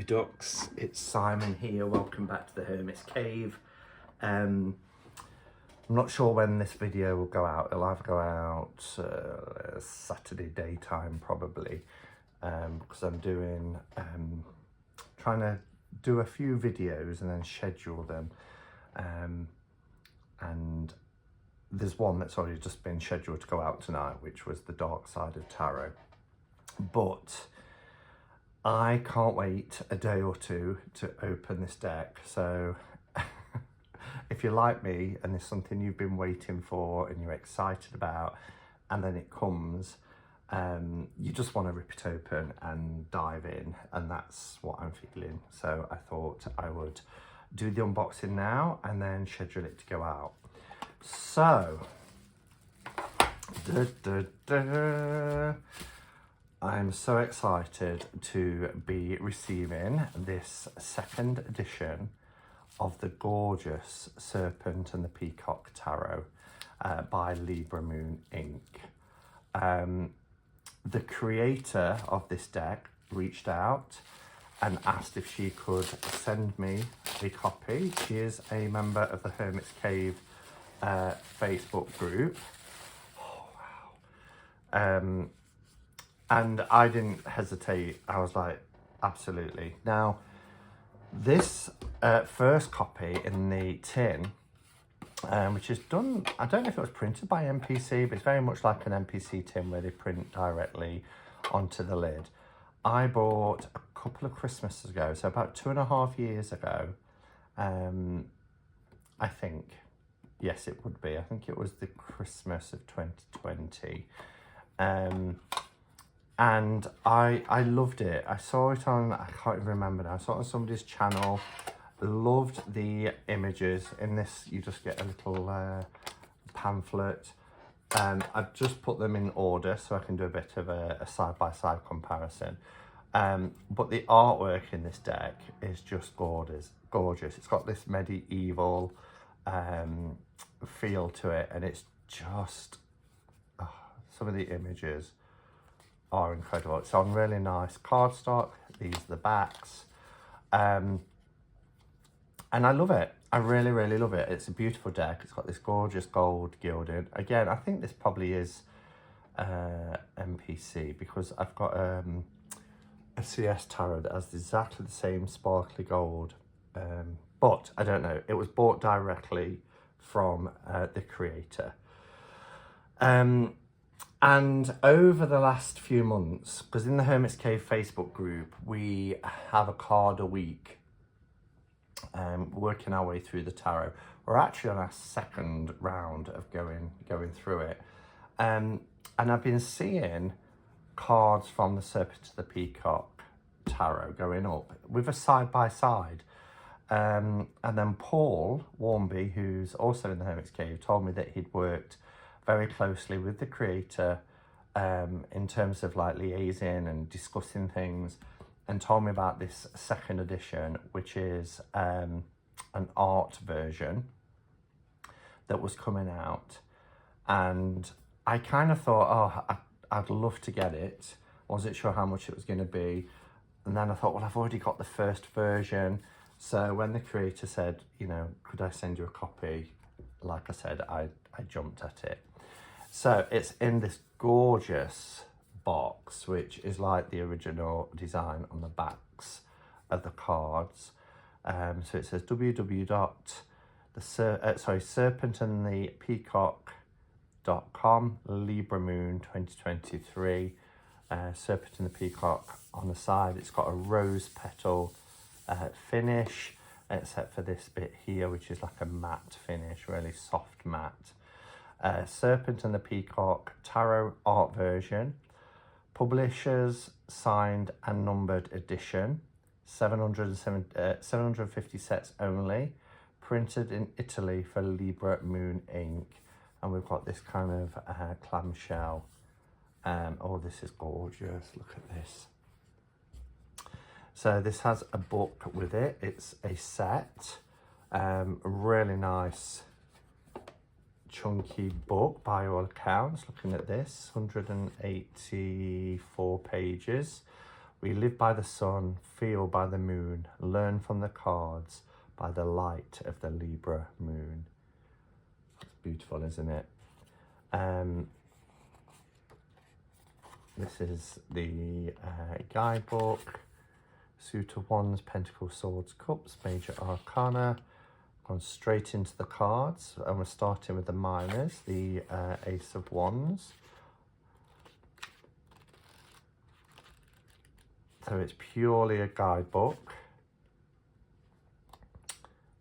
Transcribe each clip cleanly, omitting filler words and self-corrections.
ducks, it's Simon here. Welcome back to the Hermit's Cave. I'm not sure when this video will go out. It'll either go out Saturday daytime probably, because I'm doing trying to do a few videos and then schedule them, and there's one that's already just been scheduled to go out tonight, which was the Dark Side of Tarot. But I can't wait a day or two to open this deck. So if you're like me and there's something you've been waiting for and you're excited about, and then it comes, you just want to rip it open and dive in, and that's what I'm feeling. So I thought I would do the unboxing now and then schedule it to go out. So I'm so excited to be receiving this second edition of the gorgeous Serpent and the Peacock Tarot by Libra Moon Inc. The creator of this deck reached out and asked if she could send me a copy. She is a member of the Hermit's Cave Facebook group. Oh, wow. And I didn't hesitate. I was like, absolutely. Now, this first copy in the tin, which is done, I don't know if it was printed by MPC, but it's very much like an MPC tin where they print directly onto the lid. I bought a couple of Christmases ago, so about 2.5 years ago, I think. Yes, it would be. I think it was the Christmas of 2020. And I loved it. I saw it on, I can't even remember now, I saw it on somebody's channel. Loved the images. In this, you just get a little pamphlet. I've just put them in order so I can do a bit of a side-by-side comparison. But the artwork in this deck is just gorgeous. It's got this medieval feel to it, and it's just, some of the images are incredible. It's on really nice cardstock. These are the backs, and I love it. I really love it. It's a beautiful deck. It's got this gorgeous gold gilding. Again, I think this probably is MPC, because I've got a CS tarot that has exactly the same sparkly gold, but I don't know. It was bought directly from the creator. And over the last few months, because in the Hermit's Cave Facebook group, we have a card a week, working our way through the tarot. We're actually on our second round of going through it. And I've been seeing cards from the Serpent to the Peacock tarot going up with a side-by-side. And then Paul Warmby, who's also in the Hermit's Cave, told me that he'd worked very closely with the creator in terms of like liaising and discussing things, and told me about this second edition, which is an art version that was coming out. And I kind of thought, oh, I'd love to get it. I wasn't sure how much it was going to be. And then I thought, well, I've already got the first version. So when the creator said, you know, could I send you a copy? Like I said, I jumped at it. So it's in this gorgeous box, which is like the original design on the backs of the cards. So it says serpentandthepeacock.com, Libra Moon 2023. Serpent and the Peacock on the side. It's got a rose petal finish, except for this bit here, which is like a matte finish, really soft matte. Serpent and the Peacock Tarot art version, publishers signed and numbered edition, 750 sets only, printed in Italy for Libra Moon Inc. And we've got this kind of clamshell. Oh, this is gorgeous. Look at this. So this has a book with it. It's a set. Really nice chunky book by all accounts. Looking at this, 184 pages We live by the sun, feel by the moon, learn from the cards by the light of the Libra moon. It's beautiful, isn't it? This is the guidebook. Suit of Wands, Pentacles, Swords, Cups, Major Arcana. Gone straight into the cards, and we're starting with the minors, the Ace of Wands. So it's purely a guidebook.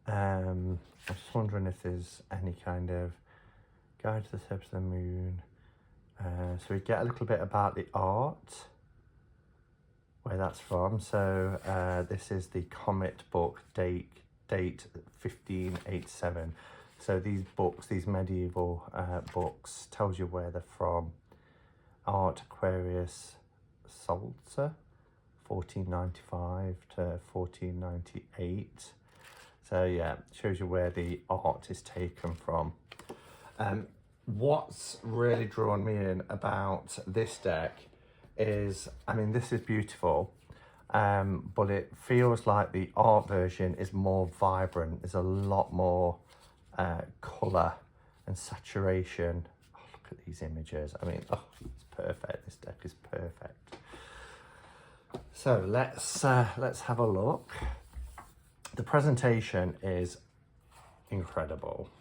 I'm just wondering if there's any kind of guide to the steps of the moon. So we get a little bit about the art, where that's from. So this is the Comet book, date 1587. So these books, these medieval books, tells you where they're from. Art, Aquarius, Salter, 1495 to 1498. So yeah, shows you where the art is taken from. What's really drawn me in about this deck is, I mean, this is beautiful, but it feels like the art version is more vibrant. There's a lot more colour and saturation. Oh, look at these images. I mean, oh, it's perfect. This deck is perfect. So let's have a look. The presentation is incredible.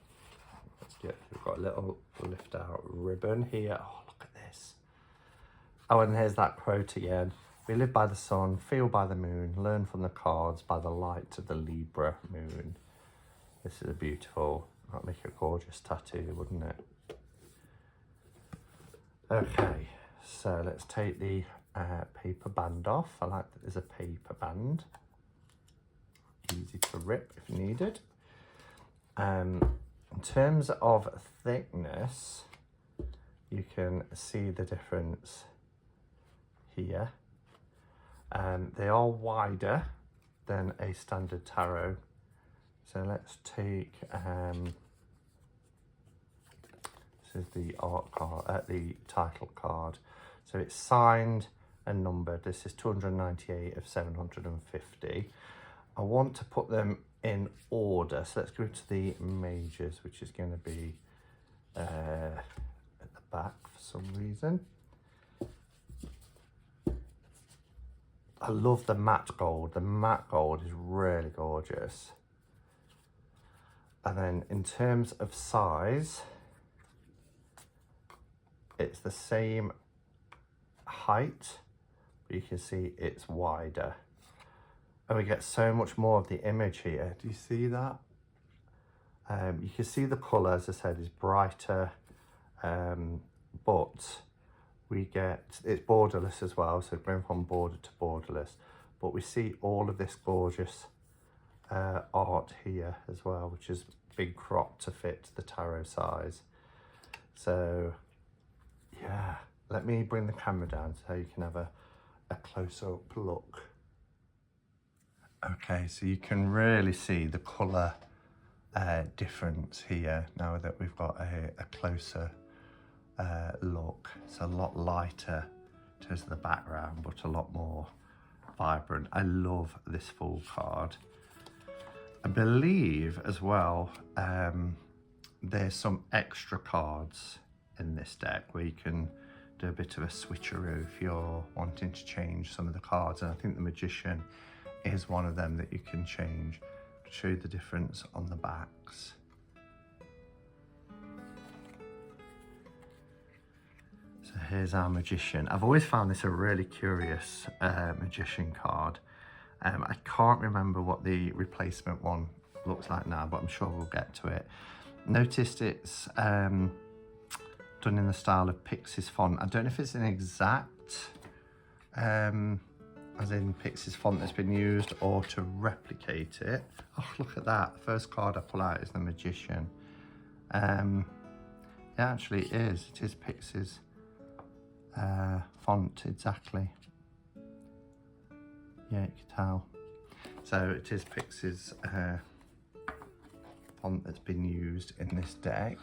We've got a little lift out ribbon here. Oh, look at this. Oh, and here's that quote again. We live by the sun, feel by the moon, learn from the cards by the light of the Libra moon. This is a beautiful, that'd make a gorgeous tattoo, wouldn't it? Okay, so let's take the paper band off. I like that there's a paper band. Easy to rip if needed. In terms of thickness, you can see the difference here. They are wider than a standard tarot. So let's take, this is the art card, the title card. So it's signed and numbered. This is 298 of 750. I want to put them in order, so let's go to the majors, which is going to be at the back for some reason. I love the matte gold. The matte gold is really gorgeous. And then in terms of size, it's the same height, but you can see it's wider. And we get so much more of the image here. Do you see that? You can see the colour, as I said, is brighter, but we get, it's borderless as well, so going from border to borderless. But we see all of this gorgeous art here as well, which is big crop to fit the tarot size. So yeah, let me bring the camera down so you can have a close-up look. Okay, so you can really see the colour difference here now that we've got a closer look. It's a lot lighter in terms of the background, but a lot more vibrant. I love this full card. I believe as well there's some extra cards in this deck where you can do a bit of a switcheroo if you're wanting to change some of the cards, and I think the Magician is one of them that you can change to show you the difference on the backs. So here's our Magician. I've always found this a really curious Magician card. I can't remember what the replacement one looks like now, but I'm sure we'll get to it. Noticed it's done in the style of Pixies font. I don't know if it's an exact as in Pixies font that's been used, or to replicate it. Oh, look at that. The first card I pull out is the Magician. Yeah, actually it is. It is Pixies font, exactly. Yeah, you can tell. So it is Pixies font that's been used in this deck.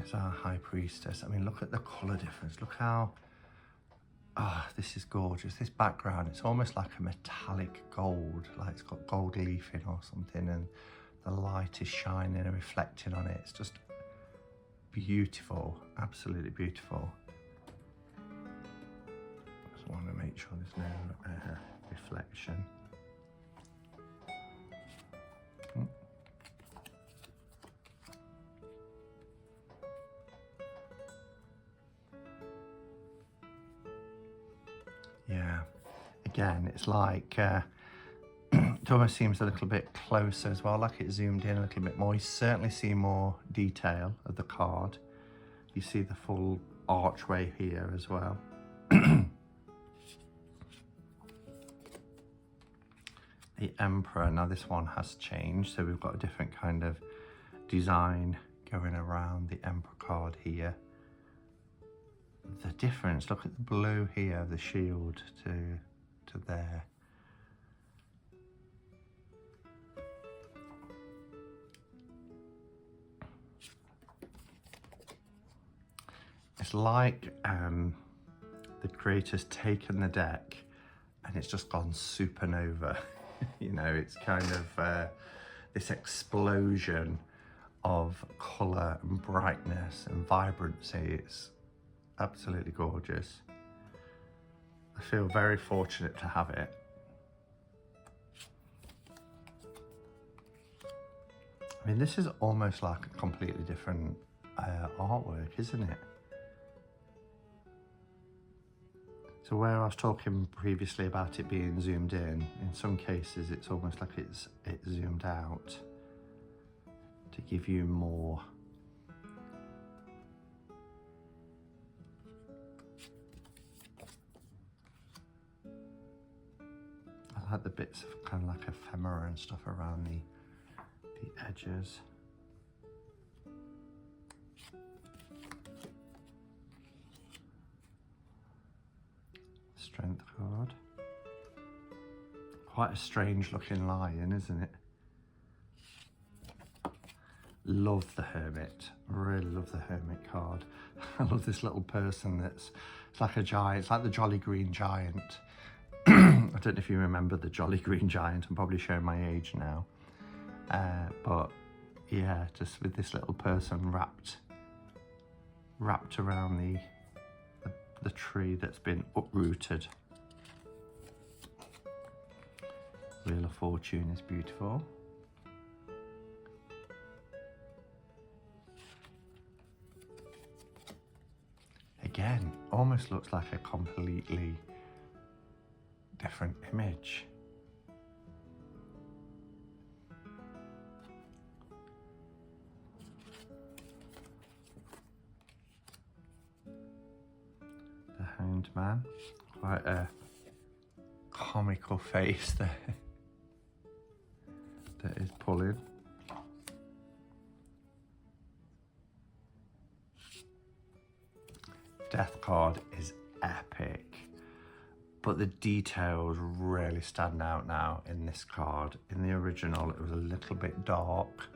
There's our High Priestess. I mean, look at the colour difference. Look how, this is gorgeous. This background, it's almost like a metallic gold, like it's got gold leafing or something, and the light is shining and reflecting on it. It's just beautiful, absolutely beautiful. Just want to make sure there's no reflection. Yeah, again, it's like, it almost seems a little bit closer as well, like it zoomed in a little bit more. You certainly see more detail of the card. You see the full archway here as well. The Emperor, now this one has changed, so we've got a different kind of design going around the Emperor card here. The difference, look at the blue here, the shield to there. It's like the creator's taken the deck and it's just gone supernova. You know, it's kind of this explosion of colour and brightness and vibrancy. It's absolutely gorgeous. I feel very fortunate to have it. I mean, this is almost like a completely different artwork, isn't it? So where I was talking previously about it being zoomed in some cases it's almost like it's zoomed out to give you more. I like the bits of kind of like ephemera and stuff around the edges. Strength card. Quite a strange looking lion, isn't it? Love the Hermit. Really love the Hermit card. I love this little person it's like a giant. It's like the Jolly Green Giant. I don't know if you remember the Jolly Green Giant. I'm probably showing my age now. But yeah, just with this little person wrapped around the tree that's been uprooted. Wheel of Fortune is beautiful. Again, almost looks like a completely different image. The Hanged Man, quite a comical face there that is pulling. Death card is epic, but the details really stand out now in this card. In the original, it was a little bit dark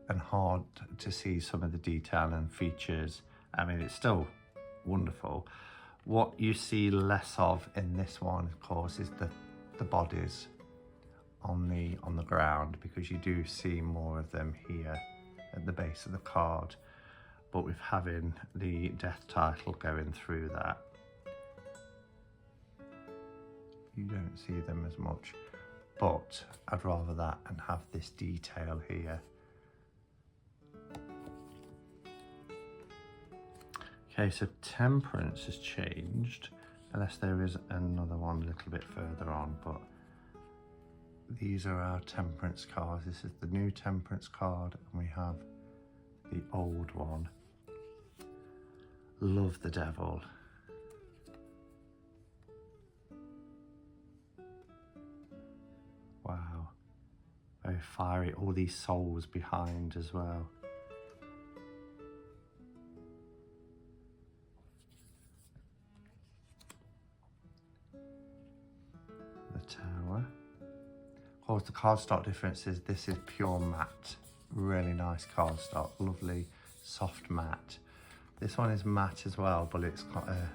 and hard to see some of the detail and features. I mean, it's still wonderful. What you see less of in this one, of course, is the bodies on the ground, because you do see more of them here at the base of the card. But with having the death title going through that, you don't see them as much. But I'd rather that and have this detail here. Okay, so Temperance has changed, unless there is another one a little bit further on, but these are our Temperance cards. This is the new Temperance card, and we have the old one. Love the Devil. Wow, very fiery. All these souls behind as well. The Tower. Of course, the cardstock difference is this is pure matte. Really nice cardstock. Lovely soft matte. This one is matte as well, but it's got a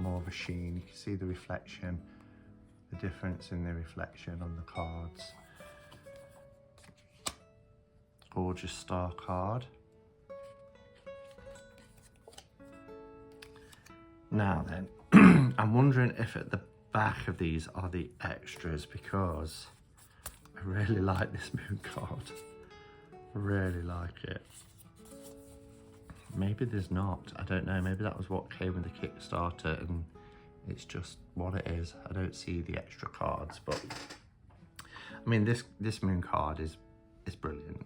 more of a sheen. You can see the reflection, the difference in the reflection on the cards. Gorgeous star card. Now then, I'm wondering if at the back of these are the extras, because I really like this moon card. I really like it. Maybe there's not, I don't know. Maybe that was what came with the Kickstarter and it's just what it is. I don't see the extra cards, but I mean, this moon card is brilliant.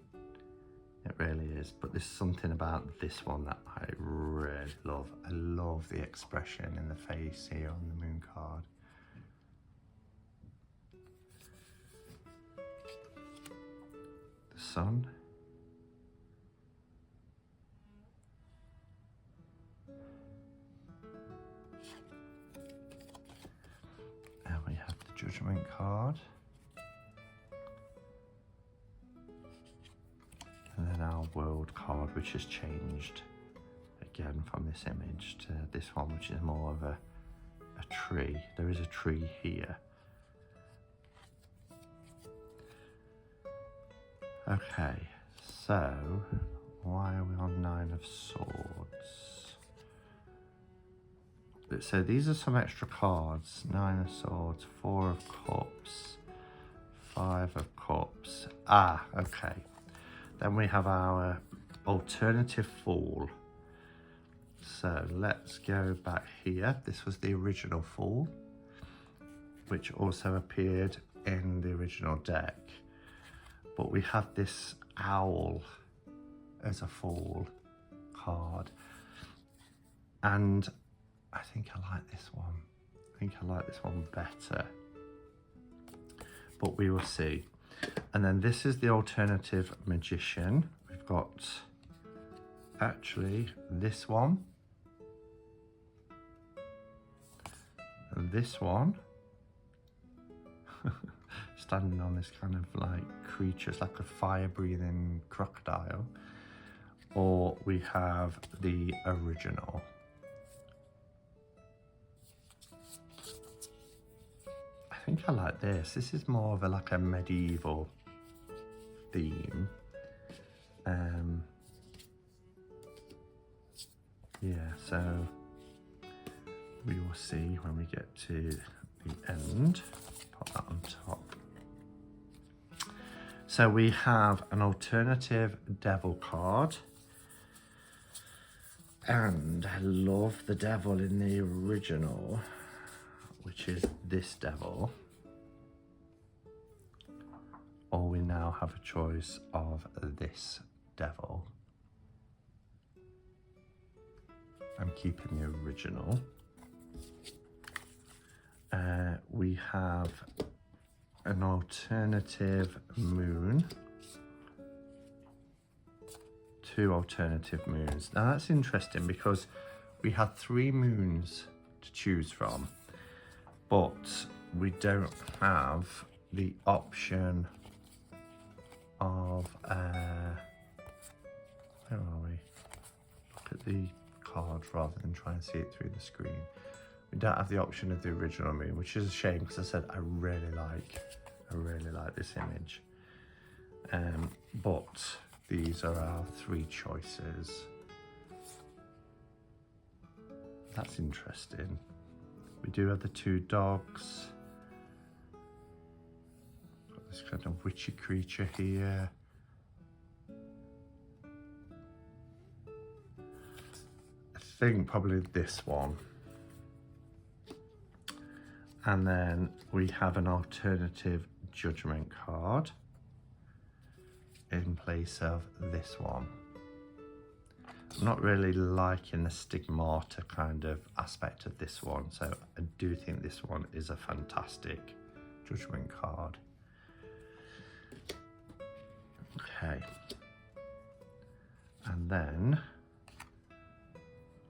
It really is, but there's something about this one that I really love. I love the expression in the face here on the moon card. The sun. And we have the Judgment card. And then our World card, which has changed again from this image to this one, which is more of a tree. There is a tree here. Okay, so why are we on 9 of Swords? So these are some extra cards. 9 of Swords, 4 of Cups, 5 of Cups. Ah, okay. Then we have our alternative Fool. So let's go back here. This was the original Fool, which also appeared in the original deck. But we have this Owl as a Fool card. And I think I like this one. I think I like this one better. But we will see. And then this is the alternative Magician. We've got actually this one, and this one, standing on this kind of like creature. It's like a fire-breathing crocodile. Or we have the original. I think I like this. This is more of a like a medieval theme. Yeah, so we will see when we get to the end. Pop that on top. So we have an alternative Devil card. And I love the Devil in the original, which is this Devil. Or we now have a choice of this Devil. I'm keeping the original. We have an alternative Moon. 2 alternative moons. Now that's interesting because we had 3 moons to choose from, but we don't have the option of where are we? Look at the card rather than try and see it through the screen. We don't have the option of the original moon, which is a shame because I said I really like this image. But these are our 3 choices. That's interesting. We do have the 2 dogs. Got this kind of witchy creature here. I think probably this one. And then we have an alternative Judgment card in place of this one. I'm not really liking the stigmata kind of aspect of this one, so I do think this one is a fantastic Judgment card. Okay. And then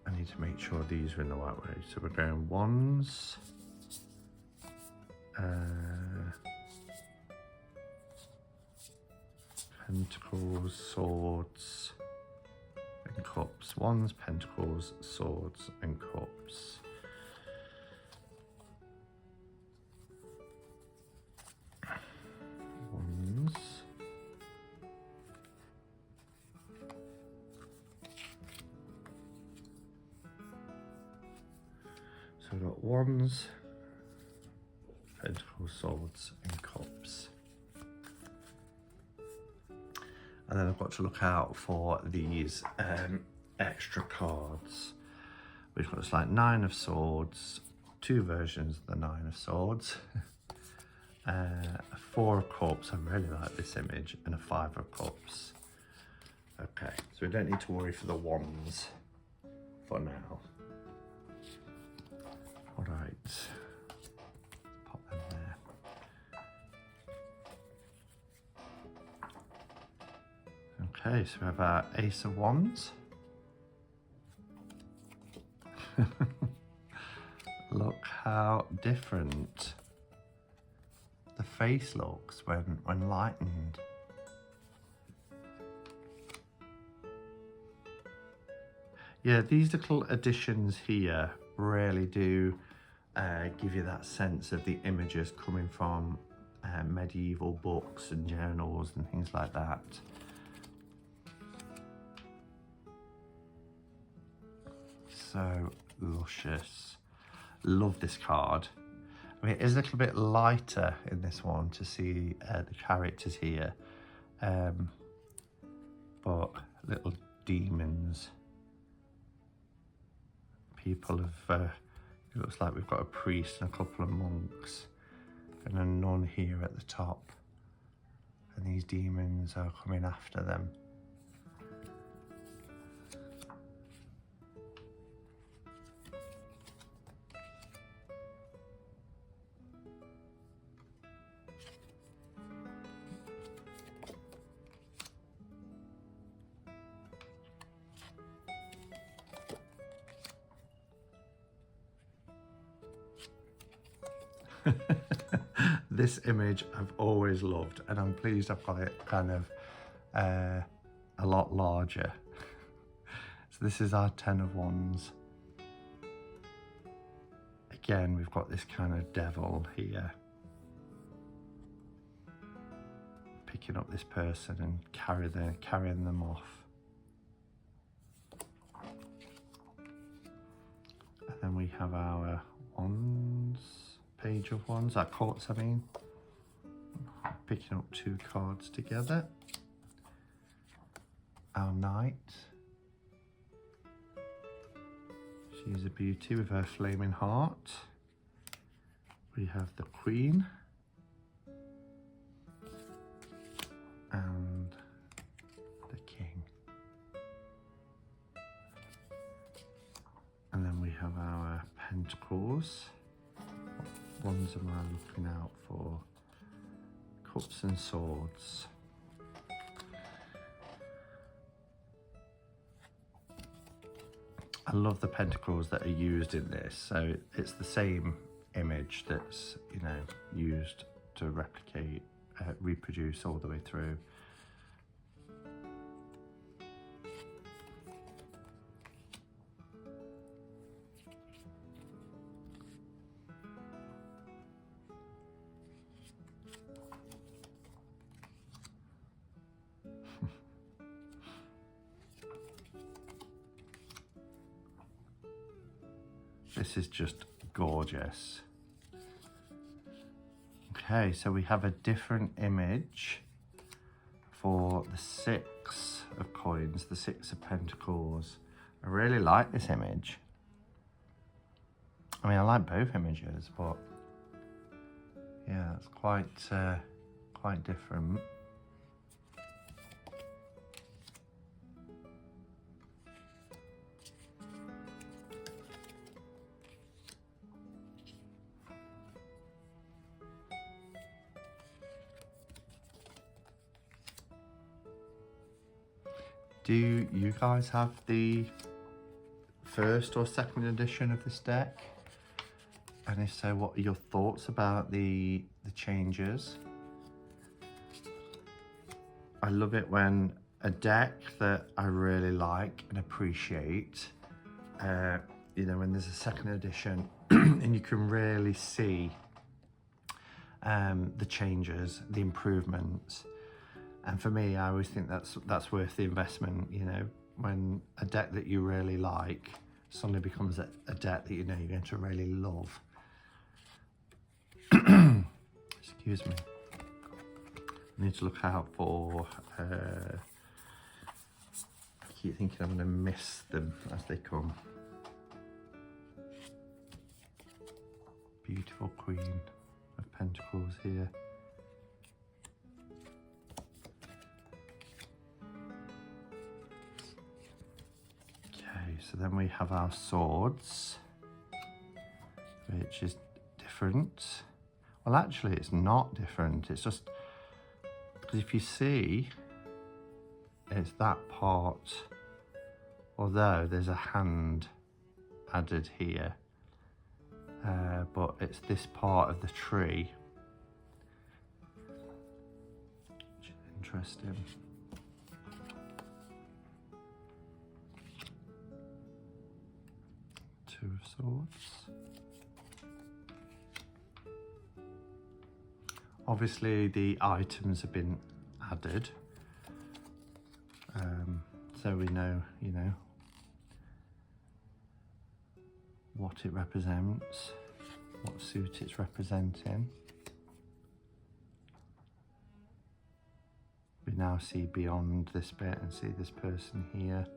I need to make sure these are in the right way. So we're going Wands, Pentacles, Swords, and Cups. Wands, Pentacles, Swords and Cups. Wands. So we've got Wands, Pentacles, Swords and Cups. And then I've got to look out for these extra cards. We've got this like Nine of Swords, two versions of the Nine of Swords, a Four of Cups, I really like this image, and a Five of Cups. Okay, so we don't need to worry for the wands for now. All right, pop them there. Okay, so we have our Ace of Wands. Look how different the face looks when lightened. Yeah, these little additions here really do give you that sense of the images coming from medieval books and journals and things like that. So luscious. Love this card. I mean, it is a little bit lighter in this one to see the characters here, but little demons. People of, it looks like we've got a priest and a couple of monks and a nun here at the top, and these demons are coming after them. This image I've always loved, and I'm pleased I've got it kind of a lot larger. So this is our Ten of Wands. Again, we've got this kind of devil here picking up this person and carrying them off. And then we have our Wands. Page of Wands, our courts, I mean. Picking up two cards together. Our Knight. She's a beauty with her flaming heart. We have the Queen. And the King. And then we have our Pentacles. What ones am I looking out for? Cups and Swords. I love the pentacles that are used in this. So it's the same image that's, you know, used to replicate, reproduce all the way through. This is just gorgeous. Okay, so we have a different image for the Six of Coins, the Six of Pentacles. I really like this image. I mean, I like both images, but yeah, it's quite different. Do you guys have the first or second edition of this deck? And if so, what are your thoughts about the changes? I love it when a deck that I really like and appreciate, you know, when there's a second edition and you can really see the changes, the improvements. And for me, I always think that's worth the investment, you know, when a deck that you really like suddenly becomes a deck that you know you're going to really love. Excuse me. I need to look out for, I keep thinking I'm going to miss them as they come. Beautiful Queen of Pentacles here. Okay, so then we have our swords, which is different. Well, actually, it's not different. It's just, because if you see, it's that part, although there's a hand added here, but it's this part of the tree, which is interesting. Two of Swords. Obviously the items have been added, so we know, you know, what it represents, what suit it's representing. We now see beyond this bit and see this person here.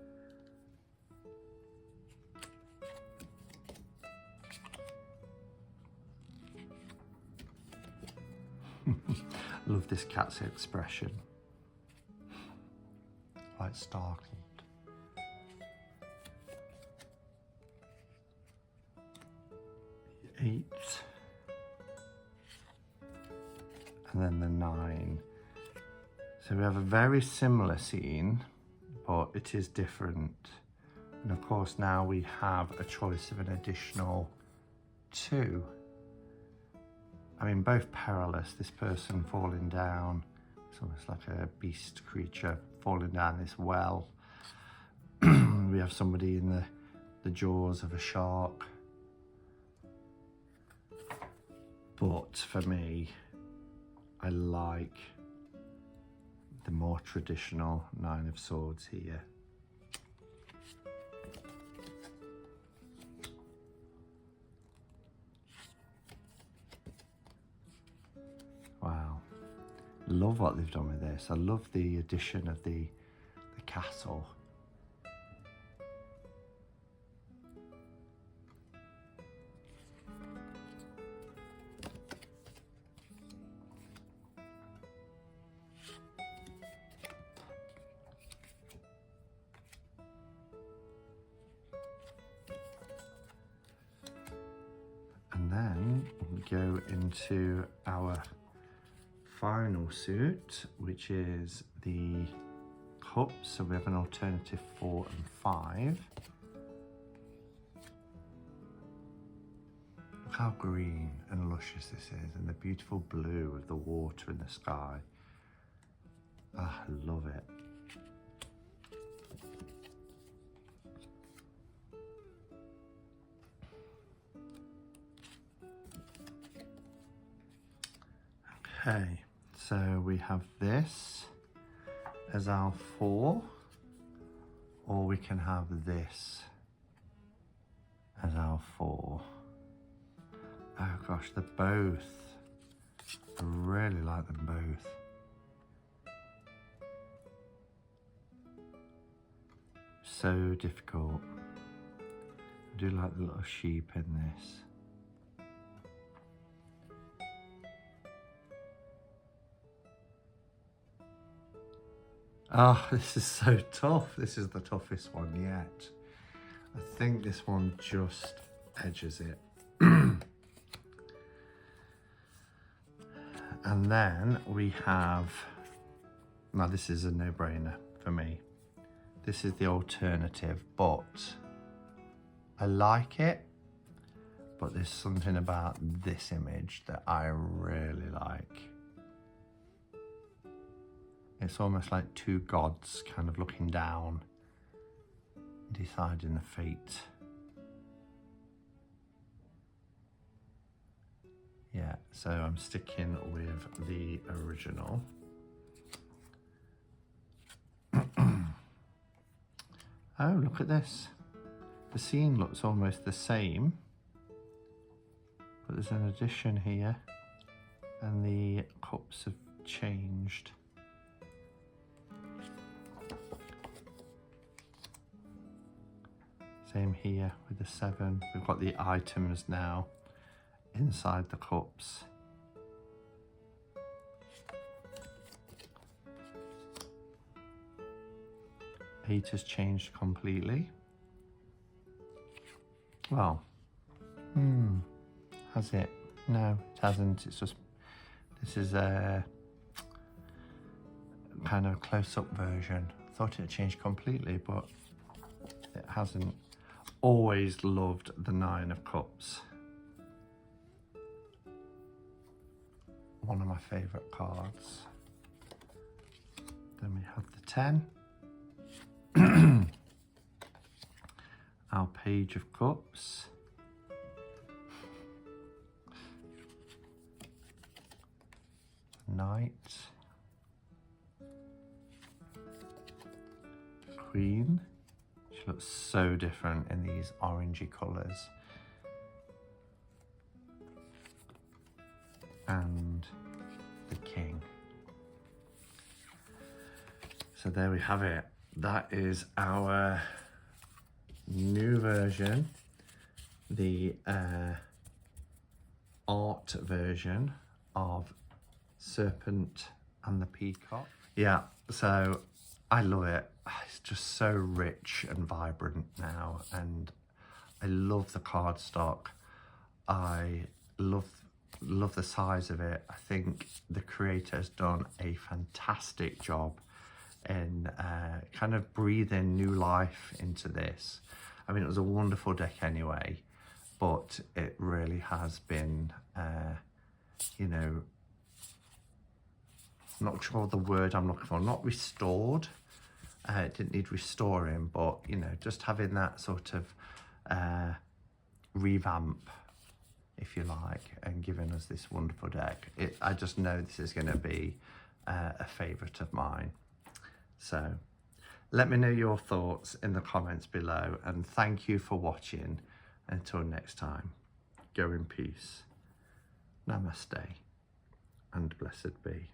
Love this cat's expression. Quite startled. The 8. And then the 9. So we have a very similar scene, but it is different. And of course now we have a choice of an additional 2. I mean, both perilous, this person falling down, it's almost like a beast creature falling down this well. We have somebody in the jaws of a shark. But for me, I like the more traditional 9 of Swords here. Wow, love what they've done with this. I love the addition of the castle. And then we go into our final suit, which is the cups. So we have an alternative 4 and 5. Look how green and luscious this is, and the beautiful blue of the water in the sky. Ah, I love it. Okay, so we have this as our 4, or we can have this as our 4. Oh gosh, they're both. I really like them both. So difficult. I do like the little sheep in this. Oh, this is so tough. This is the toughest one yet. I think this one just edges it. And then we have, now this is a no-brainer for me. This is the alternative, but I like it, but there's something about this image that I really like. It's almost like two gods kind of looking down, deciding the fate. Yeah, so I'm sticking with the original. Oh, look at this. The scene looks almost the same, but there's an addition here and the cups have changed. Same here with the 7. We've got the items now inside the cups. Eight has changed completely. Well, has it? No, it hasn't. It's just, this is a kind of close-up version. Thought it had changed completely, but it hasn't. Always loved the 9 of Cups. One of my favourite cards. Then we have the 10. Our Page of Cups. Knight. Queen. She looks so different in these orangey colours. And the King. So there we have it. That is our new version, the art version of Serpent and the Peacock. Yeah, so I love it. It's just so rich and vibrant now, and I love the cardstock. I love the size of it. I think the creator has done a fantastic job in kind of breathing new life into this. I mean, it was a wonderful deck anyway, but it really has been, you know, I'm not sure the word I'm looking for, not restored. It didn't need restoring, but, you know, just having that sort of revamp, if you like, and giving us this wonderful deck. I just know this is going to be a favourite of mine. So let me know your thoughts in the comments below, and thank you for watching. Until next time, go in peace. Namaste and blessed be.